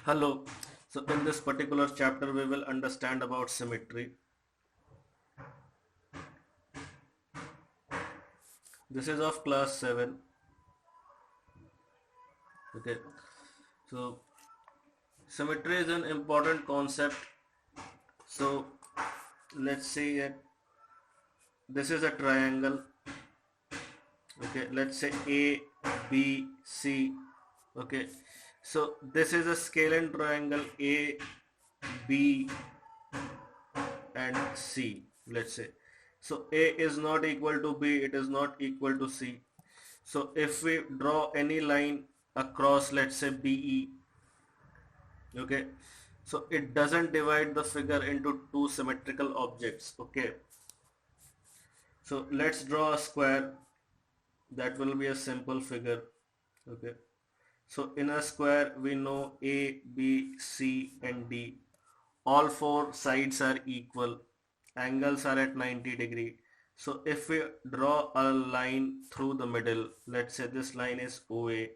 Hello. So in this particular chapter we will understand about symmetry. This is of class 7. Okay. So symmetry is an important concept. So let's see it. This is a triangle. Okay. Let's say A, B, C. Okay. So this is a scalene triangle A, B and C. Let's say. So A is not equal to B. It is not equal to C. So if we draw any line across, let's say BE, okay, so it doesn't divide the figure into two symmetrical objects. Okay, so let's draw a square. That will be a simple figure. Okay, so in a square we know A, B, C and D. All four sides are equal. Angles are at 90 degree. So if we draw a line through the middle, let's say this line is OA,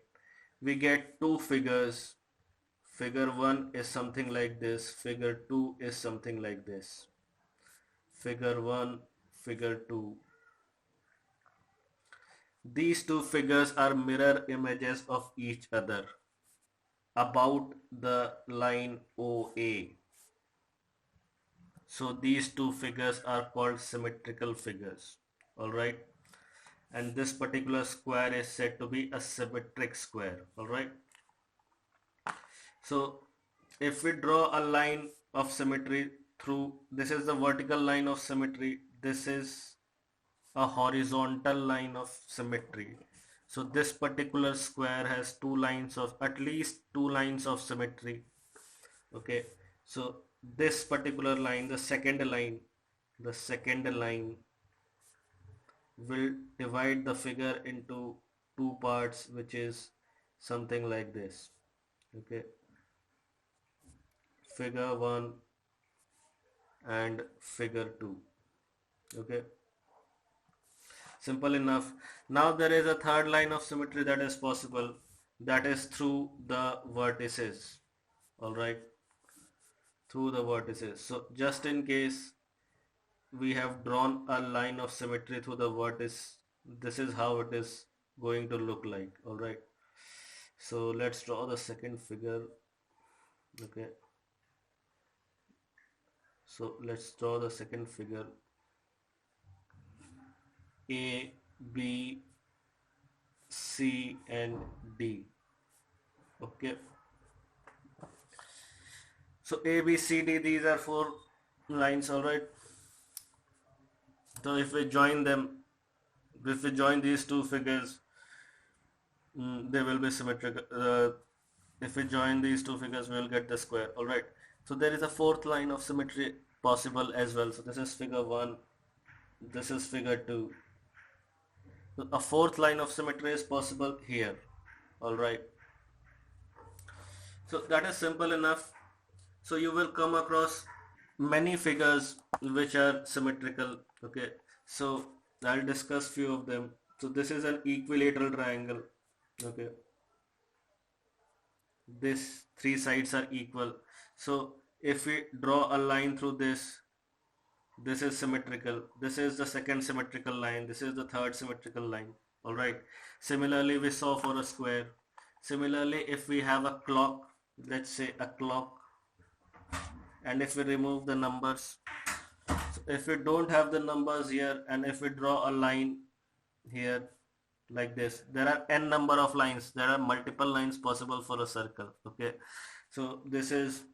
we get two figures. Figure 1 is something like this, figure 2 is something like this. Figure 1, figure 2. These two figures are mirror images of each other about the line OA. So these two figures are called symmetrical figures. Alright. And this particular square is said to be a symmetric square. Alright. So if we draw a line of symmetry through, this is the vertical line of symmetry, this is a horizontal line of symmetry. So this particular square has two lines of, at least two lines of symmetry. Okay, so this particular line, the second line will divide the figure into two parts, which is something like this. Okay, figure 1 and figure 2. Okay, simple enough. Now there is a third line of symmetry that is possible, that is through the vertices. All right, through the vertices. So just in case we have drawn a line of symmetry through the vertex, this is how it is going to look like. All right, so let's draw the second figure. Okay, so let's draw the second figure. A, B, C and D. Okay, so A, B, C, D, these are four lines. All right, so if we join them, if we join these two figures, they will be symmetrical. If we join these two figures, we will get the square. All right, so there is a fourth line of symmetry possible as well. So this is figure 1, this is figure 2. So a fourth line of symmetry is possible here. All right, so that is simple enough. So you will come across many figures which are symmetrical. Okay, so I'll discuss few of them. So this is an equilateral triangle. Okay, this three sides are equal. So if we draw a line through this is symmetrical, this is the second symmetrical line, this is the third symmetrical line. All right, similarly we saw for a square. Similarly, if we have a clock, let's say a clock, and if we remove the numbers, so if we don't have the numbers here, and if we draw a line here like this, there are n number of lines, there are multiple lines possible for a circle. Okay, so this is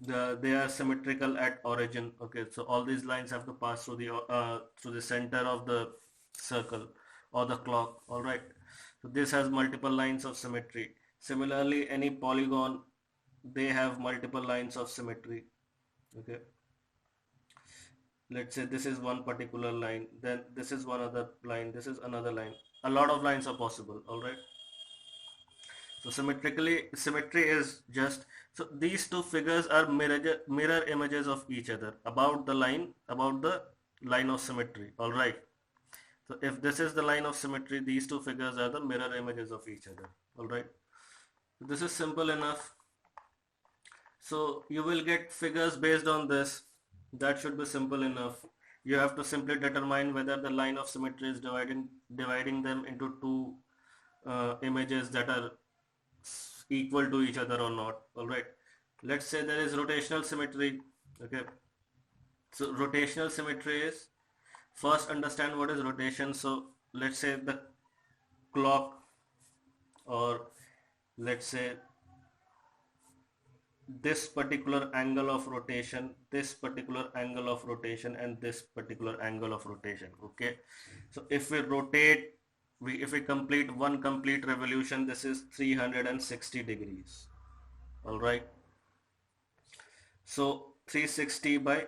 they are symmetrical at origin. Okay, so all these lines have to pass through the center of the circle or the clock. All right, so this has multiple lines of symmetry. Similarly, any polygon, they have multiple lines of symmetry. Okay, let's say this is one particular line, then this is one other line, this is another line. A lot of lines are possible. All right, so symmetry is just, so these two figures are mirror images of each other about the line of symmetry. All right, so if this is the line of symmetry, these two figures are the mirror images of each other. All right, this is simple enough. So you will get figures based on this. That should be simple enough. You have to simply determine whether the line of symmetry is dividing them into two images that are equal to each other or not. All right, let's say there is rotational symmetry. Okay, so rotational symmetry is, first understand what is rotation. So let's say the clock, or let's say this particular angle of rotation, this particular angle of rotation, and this particular angle of rotation. Okay, so if we rotate, if we complete one complete revolution, this is 360 degrees. All right, so 360 by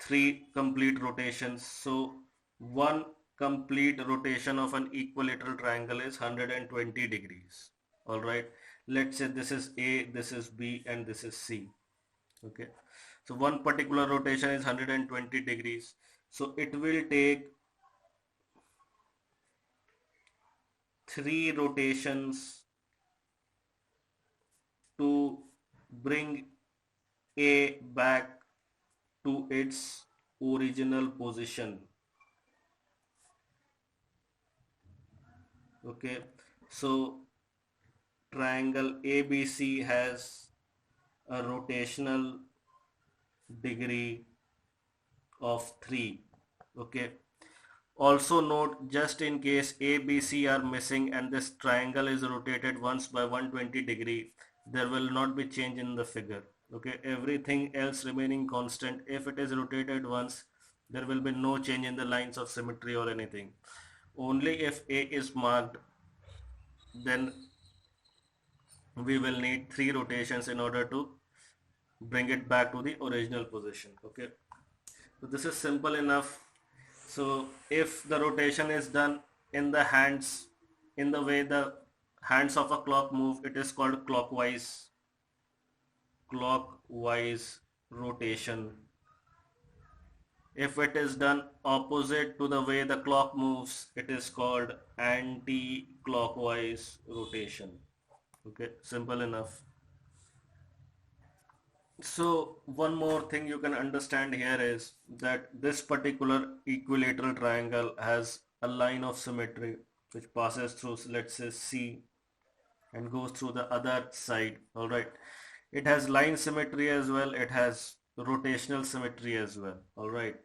3 complete rotations. So one complete rotation of an equilateral triangle is 120 degrees. All right, let's say this is A, this is B, and this is C. Okay, so one particular rotation is 120 degrees. So it will take 3 rotations to bring A back to its original position. Okay, so triangle ABC has a rotational degree of 3. Okay, also note, just in case A, B, C are missing and this triangle is rotated once by 120 degree, there will not be change in the figure. Okay, everything else remaining constant. If it is rotated once, there will be no change in the lines of symmetry or anything. Only if A is marked, then we will need 3 rotations in order to bring it back to the original position. Okay, so this is simple enough. So if the rotation is done in the hands, in the way the hands of a clock move, it is called clockwise rotation. If it is done opposite to the way the clock moves, it is called anti-clockwise rotation. Okay, simple enough. So one more thing you can understand here is that this particular equilateral triangle has a line of symmetry which passes through, let's say, C and goes through the other side. All right, it has line symmetry as well, it has rotational symmetry as well. All right,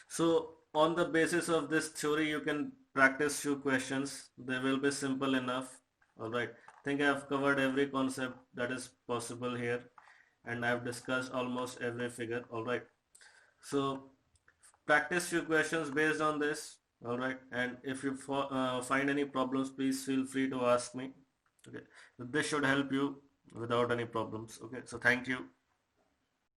so on the basis of this theory you can practice few questions. They will be simple enough. All right, I think I have covered every concept that is possible here, and I've discussed almost every figure. All right, so practice few questions based on this. All right, and if you find any problems, please feel free to ask me. Okay, so this should help you without any problems. Okay, so thank you.